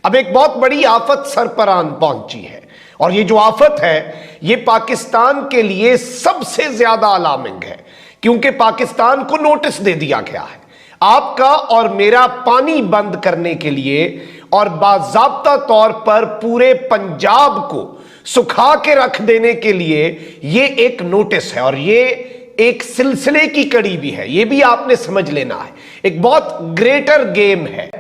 अब एक बहुत बड़ी आफत सर पर आन पहुंची है और ये जो आफत है ये पाकिस्तान के लिए सबसे ज्यादा अलार्मिंग है, क्योंकि पाकिस्तान को नोटिस दे दिया गया है आपका और मेरा पानी बंद करने के लिए, और बाज़ाब्ता तौर पर पूरे पंजाब को सुखा के रख देने के लिए ये एक नोटिस है और ये एक सिलसिले की कड़ी भी है। ये भी आपने समझ लेना है, एक बहुत ग्रेटर गेम है।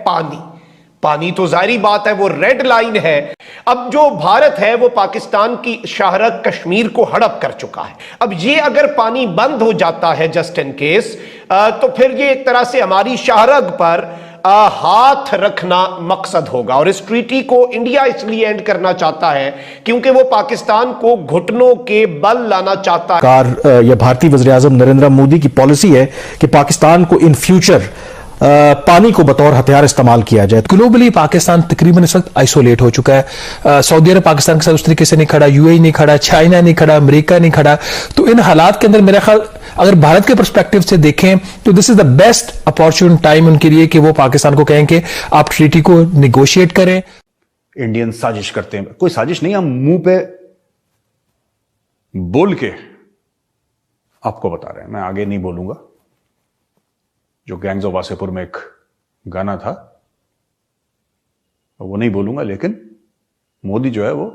पानी तो जाहिर बात है वो रेड लाइन है। अब जो भारत है वो पाकिस्तान की शाहरग कश्मीर को हड़प कर चुका है। अब ये अगर पानी बंद हो जाता है जस्ट इन केस, तो फिर ये एक तरह से हमारी शाहरग पर हाथ रखना मकसद होगा। और इस ट्रीटी को इंडिया इसलिए एंड करना चाहता है क्योंकि वो पाकिस्तान को घुटनों के बल लाना चाहता है। यह भारतीय वज़ीर-ए-आज़म नरेंद्र मोदी की पॉलिसी है कि पाकिस्तान को इन फ्यूचर पानी को बतौर हथियार इस्तेमाल किया जाए। ग्लोबली पाकिस्तान तकरीबन इस वक्त आइसोलेट हो चुका है। सऊदी अरब पाकिस्तान के साथ उस तरीके से नहीं खड़ा, यूएई नहीं खड़ा, चाइना नहीं खड़ा, अमेरिका नहीं खड़ा। तो इन हालात के अंदर मेरा ख्याल अगर भारत के पर्सपेक्टिव से देखें तो this is the best opportunity time उनके लिए कि वो पाकिस्तान को कहें कि आप ट्रीटी को निगोशिएट करें। इंडियन साजिश करते हैं, कोई साजिश नहीं, हम मुंह पे बोल के आपको बता रहे हैं। मैं आगे नहीं बोलूंगा। जो गैंग्स ऑफ वासेपुर में एक गाना था वो नहीं बोलूंगा, लेकिन मोदी जो है वो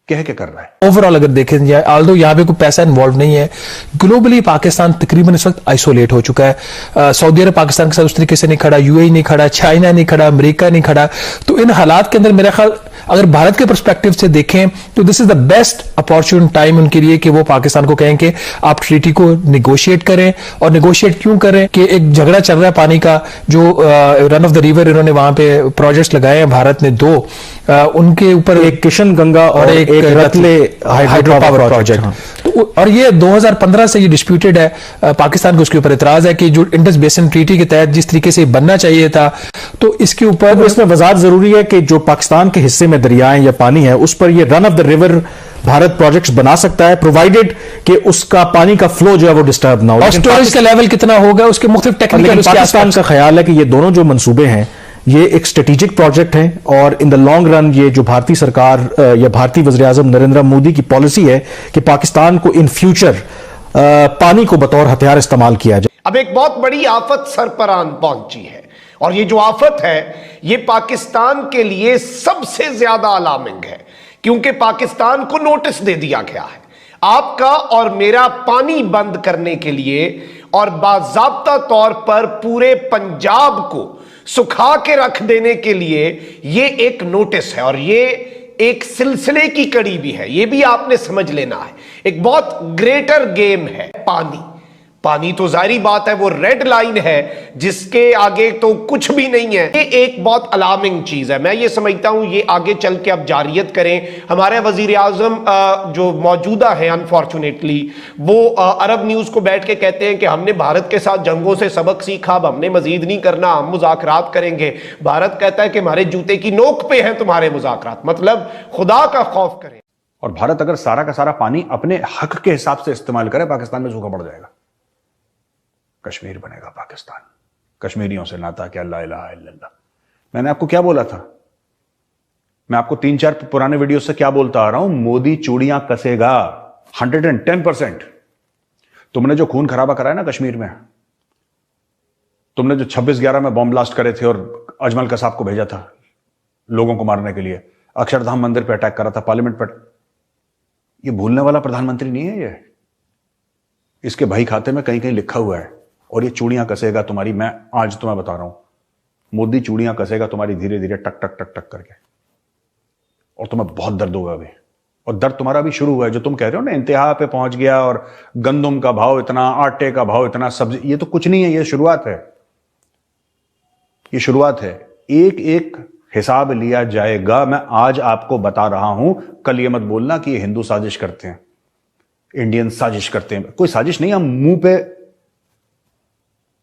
कह के कर रहा है। ओवरऑल अगर देखें जाए, आल्दो यहां पे कोई पैसा इन्वॉल्व नहीं है, ग्लोबली पाकिस्तान तकरीबन इस वक्त आइसोलेट हो चुका है। सऊदी अरब पाकिस्तान के साथ उस तरीके से नहीं खड़ा, यूएई नहीं खड़ा, चाइना नहीं खड़ा, अमेरिका नहीं खड़ा। तो इन हालात के अंदर मेरा ख्याल अगर भारत के पर्सपेक्टिव से देखें तो this is the best opportunity time उनके लिए कि वो पाकिस्तान को कहें कि आप ट्रीटी को निगोशिएट करें। और निगोशिएट क्यों करें कि एक झगड़ा चल रहा है पानी का, जो रन ऑफ द रिवर इन्होंने वहां पे प्रोजेक्ट्स लगाए हैं भारत ने दो, उनके ऊपर एक किशन गंगा और एक रतले हाइड्रो पावर प्रोजेक्ट। और ये 2015 से ये डिस्प्यूटेड है। पाकिस्तान को उसके ऊपर इतराज है कि जो इंडस बेसिन ट्रीटी के तहत जिस तरीके से बनना चाहिए था, तो इसके ऊपर इसमें वजाहत जरूरी है कि जो पाकिस्तान के हिस्से में दरियाएं या पानी है उस पर ये run of the river Bharat projects बना सकता है, प्रोवाइडेड कि उसका पानी का फ्लो जो है वो डिस्टर्ब ना हो। और स्टोरेज का लेवल कितना होगा उसके मुख्तलिफ टेक्निकल। पाकिस्तान का ख्याल है कि ये दोनों जो मंसूबे हैं ये एक स्ट्रेटेजिक प्रोजेक्ट है और इन द लॉन्ग रन ये जो भारतीय सरकार या भारतीय वज़ीर-ए-आज़म नरेंद्र मोदी की पॉलिसी है कि पाकिस्तान को इन फ्यूचर पानी को बतौर हथियार इस्तेमाल किया जाए। अब एक बहुत बड़ी आफत सर पर आन पहुंची है और ये जो आफत है ये पाकिस्तान के लिए सबसे ज्यादा अलार्मिंग है, क्योंकि पाकिस्तान को नोटिस दे दिया गया है आपका और मेरा पानी बंद करने के लिए, और बाज़ाब्ता तौर पर पूरे पंजाब को सुखा के रख देने के लिए ये एक नोटिस है और ये एक सिलसिले की कड़ी भी है। ये भी आपने समझ लेना है, एक बहुत ग्रेटर गेम है। पानी तो जाहिर बात है वो रेड लाइन है जिसके आगे तो कुछ भी नहीं है। ये एक बहुत अलार्मिंग चीज है। मैं ये समझता हूं ये आगे चल के अब जारियत करें। हमारे वजीर आजम जो मौजूदा है अनफॉर्चुनेटली वो अरब न्यूज को बैठ के कहते हैं कि हमने भारत के साथ जंगों से सबक सीखा, अब हमने मजीद नहीं करना, हम मुज़ाकरात करेंगे। भारत कहता है कि हमारे जूते की नोक पे हैं तुम्हारे मुज़ाकरात, मतलब खुदा का खौफ करें। और भारत अगर सारा का सारा पानी अपने हक के हिसाब से इस्तेमाल करे, पाकिस्तान में सूखा पड़ जाएगा। कश्मीर बनेगा पाकिस्तान, कश्मीरियों से नाता क्या, ला इलाहा इल्लल्लाह। मैंने आपको क्या बोला था? मैं आपको 3-4 पुराने वीडियो से क्या बोलता आ रहा हूं? मोदी चूड़ियां कसेगा 110%। तुमने जो खून खराबा कराया ना कश्मीर में, तुमने जो 26/11 में बॉम्ब ब्लास्ट करे थे और अजमल कसाब को भेजा था लोगों को मारने के लिए, अक्षरधाम मंदिर पर अटैक करा था, पार्लियामेंट पर, ये भूलने वाला प्रधानमंत्री नहीं है ये। इसके भाई खाते में कहीं कहीं लिखा हुआ है। और ये चूड़ियां कसेगा तुम्हारी, मैं आज तुम्हें बता रहा हूं, मोदी चूड़ियां कसेगा तुम्हारी धीरे धीरे टक टक टक टक करके, और तुम्हें बहुत दर्द होगा अभी। और दर्द तुम्हारा भी शुरू हुआ है। जो तुम कह रहे हो ना इंतहा पे पहुंच गया और गंदम का भाव इतना, आटे का भाव इतना, सब्जी, ये तो कुछ नहीं है, ये शुरुआत है। ये शुरुआत है। एक एक हिसाब लिया जाएगा। मैं आज आपको बता रहा हूं, कल ये मत बोलना कि ये हिंदू साजिश करते हैं, इंडियन साजिश करते हैं। कोई साजिश नहीं, हम मुंह पे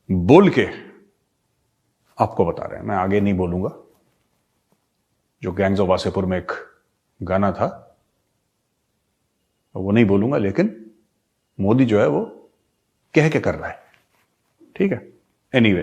बोल के आपको बता रहे हैं। मैं आगे नहीं बोलूंगा। जो गैंग्स ऑफ वासेपुर में एक गाना था वो नहीं बोलूंगा, लेकिन मोदी जो है वो कह के कर रहा है। ठीक है, एनीवे,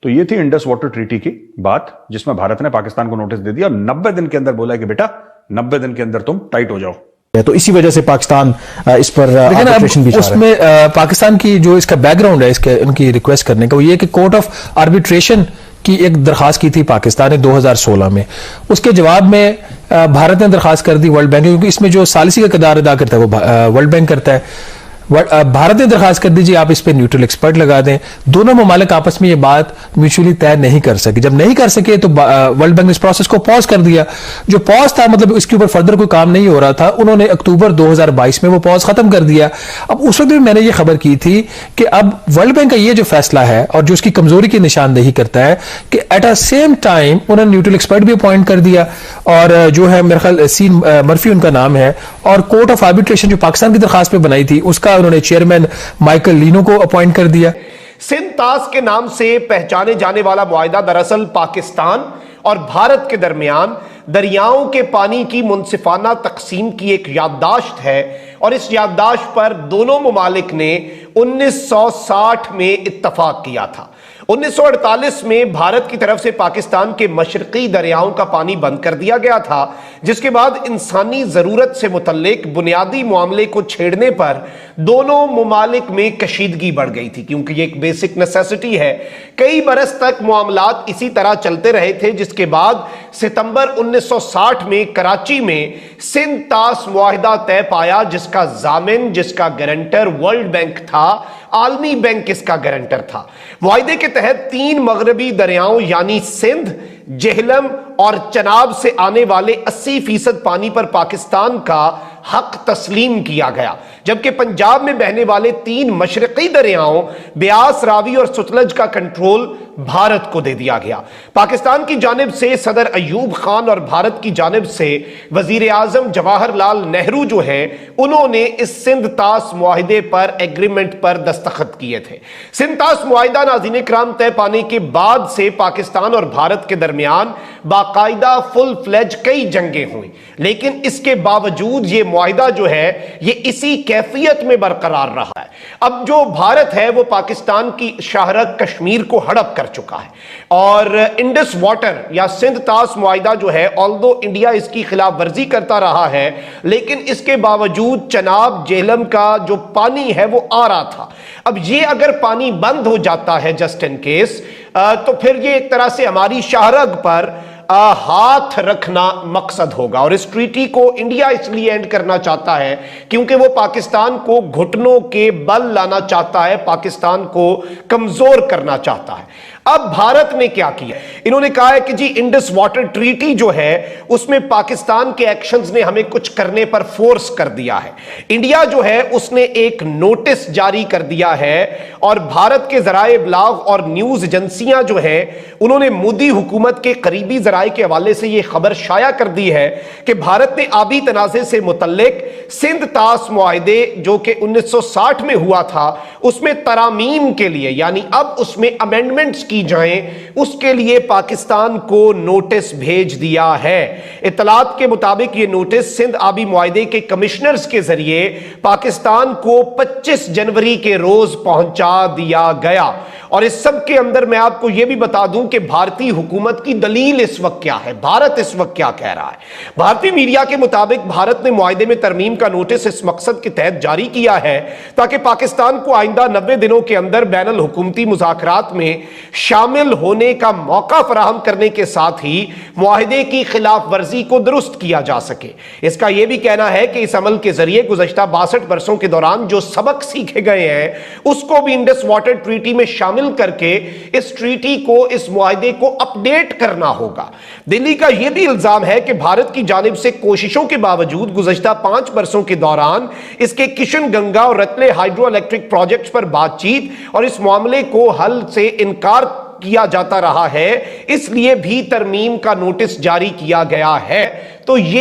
तो ये थी इंडस वाटर ट्रीटी की बात, जिसमें भारत ने पाकिस्तान को नोटिस दे दिया और 90 दिन के अंदर बोला कि बेटा 90 दिन के अंदर तुम टाइट हो जाओ। तो इसी वजह से पाकिस्तान इस पर आर्बिट्रेशन भी चाह रहा है। उसमें पाकिस्तान की जो इसका बैकग्राउंड है इसके उनकी रिक्वेस्ट करने का, वो ये कि कोर्ट ऑफ आर्बिट्रेशन की एक दरखास्त की थी पाकिस्तान ने 2016 में। उसके जवाब में भारत ने दरखास्त कर दी वर्ल्ड बैंक, क्योंकि इसमें जो सालिसी का किरदार अदा करता है वो वर्ल्ड बैंक करता है। भारत ने दरखास्त कर दीजिए आप इस पे न्यूट्रल एक्सपर्ट लगा दें। दोनों ममालिक आपस में ये बात म्यूचुअली तय नहीं कर सके। जब नहीं कर सके तो वर्ल्ड बैंक ने इस प्रोसेस को पॉज कर दिया। जो पॉज था मतलब इसके ऊपर फर्दर कोई काम नहीं हो रहा था, उन्होंने अक्टूबर 2022 में वो पॉज खत्म कर दिया। अब उस वक्त भी मैंने ये खबर की थी कि अब वर्ल्ड बैंक का ये जो फैसला है और जो उसकी कमजोरी की निशानदेही करता है कि एट अ सेम टाइम उन्होंने न्यूट्रल एक्सपर्ट भी अपॉइंट कर दिया, और जो है मेरे ख्याल सीन मर्फी उनका नाम है, और कोर्ट ऑफ आर्बिट्रेशन जो पाकिस्तान की दरखास्त पे बनाई थी उसका उन्होंने चेयरमैन माइकल लीनो को अपॉइंट कर दिया। सिंध तास के नाम से पहचाने जाने वाला मुआहिदा दरअसल पाकिस्तान और भारत के दरमियान दरियाओं के पानी की मुनसिफाना तकसीम की एक याददाश्त है, और इस याददाश्त पर दोनों ममालिक ने 1960 में इत्तफाक किया था। 1948 में भारत की तरफ से पाकिस्तान के मशरकी दरियाओं का पानी बंद कर दिया गया था, जिसके बाद इंसानी जरूरत से मुतल्लिक बुनियादी मामले को छेड़ने पर दोनों ममालिक में कशीदगी बढ़ गई थी, क्योंकि ये एक बेसिक नेसेसिटी है। कई बरस तक मामलात इसी तरह चलते रहे थे, जिसके बाद सितंबर 1960 में कराची में सिंध तास मुआहिदा तय पाया, जिसका जामिन, जिसका गारंटर वर्ल्ड बैंक था, आलमी बैंक इसका गारंटर था। मुआहिदे के तहत 3 मगरबी दरियाओं यानी सिंध, जेहलम और चनाब से आने वाले 80% पानी पर पाकिस्तान का हक तस्लीम किया गया, जबकि पंजाब में बहने वाले 3 मशरकी दरियाओं ब्यास, रावी और सतलज का कंट्रोल भारत को दे दिया गया। पाकिस्तान की जानिब से सदर अयूब खान और भारत की जानिब से वजीर आजम जवाहरलाल नेहरू जो है, उन्होंने इस सिंध तास मुआहिदे पर एग्रीमेंट पर दस्तखत किए थे। सिंध तास मुआहिदा नाज़रीन किराम तय पाने के बाद से पाकिस्तान और भारत के दरमियान बाकायदा फुल फ्लेज कई जंगें हुई, लेकिन इसके बावजूद ये मुआहिदा जो है ये इसी कैफियत में बरकरार रहा है। अब जो भारत है वो पाकिस्तान की शाहरग कश्मीर को हड़प कर चुका है, और इंडस वाटर या सिंध तास मुआहिदा जो है, ऑल्दो इंडिया इसकी खिलाफ वर्जी करता रहा है, लेकिन इसके बावजूद चनाब, जेहलम का जो पानी है वो आ रहा था। अब ये अगर पानी बंद हो जाता है जस्ट इन केस, तो फिर ये एक तरह से हमारी शाहरग पर हाथ रखना मकसद होगा, और इस ट्रीटी को इंडिया इसलिए एंड करना चाहता है क्योंकि वो पाकिस्तान को घुटनों के बल लाना चाहता है, पाकिस्तान को कमजोर करना चाहता है। अब भारत ने क्या किया, इन्होंने कहा है कि जी इंडस वाटर ट्रीटी जो है उसमें पाकिस्तान के एक्शंस ने हमें कुछ करने पर फोर्स कर दिया है। इंडिया जो है उसने एक नोटिस जारी कर दिया है, और भारत के जराए इब्लाग और न्यूज एजेंसियां जो है उन्होंने मोदी हुकूमत के करीबी जराए के हवाले से यह खबर शाया कर दी है कि भारत ने आबी तनाज़े से मुतल्लिक सिंध तास मुआहिदे जो कि 1960 में हुआ था उसमें तरामीम के लिए, यानी अब उसमें अमेंडमेंट्स की जाएं, उसके लिए पाकिस्तान को नोटिस भेज दिया है। इत्तलात के मुताबिक यह नोटिस सिंध आबी मुआहिदे के कमिश्नर्स के जरिए पाकिस्तान को 25 जनवरी के रोज पहुंचा दिया गया। और इस सब के अंदर मैं आपको यह भी बता दूं कि भारतीय हुकूमत की दलील इस वक्त क्या है, भारत इस वक्त क्या कह रहा है। भारतीय मीडिया के मुताबिक भारत ने मुआहिदे में तरमीम का नोटिस इस मकसद के तहत जारी किया है ताकि पाकिस्तान को आइंदा 90 दिनों के अंदर बैनुल हुकूमती मुज़ाकरात में शामिल होने का मौका फराहम करने के साथ ही मुआहिदे की खिलाफ वर्जी को दुरुस्त किया जा सके। इसका यह भी कहना है कि इस अमल के जरिए गुज़श्ता 62 बरसों के दौरान जो सबक सीखे गए हैं उसको भी इंडस वाटर ट्रीटी में शामिल करके इस ट्रीटी को, इस मुआहिदे को अपडेट करना होगा। दिल्ली का यह भी इल्जाम है कि भारत की जानिब से कोशिशों के बावजूद गुज़श्ता 5 बरसों के दौरान इसके किशन गंगा और रतले हाइड्रो इलेक्ट्रिक प्रोजेक्ट्स पर बातचीत और इस मामले को हल से इनकार किया जाता रहा है, इसलिए भी तरमीम का नोटिस जारी किया गया है। तो ये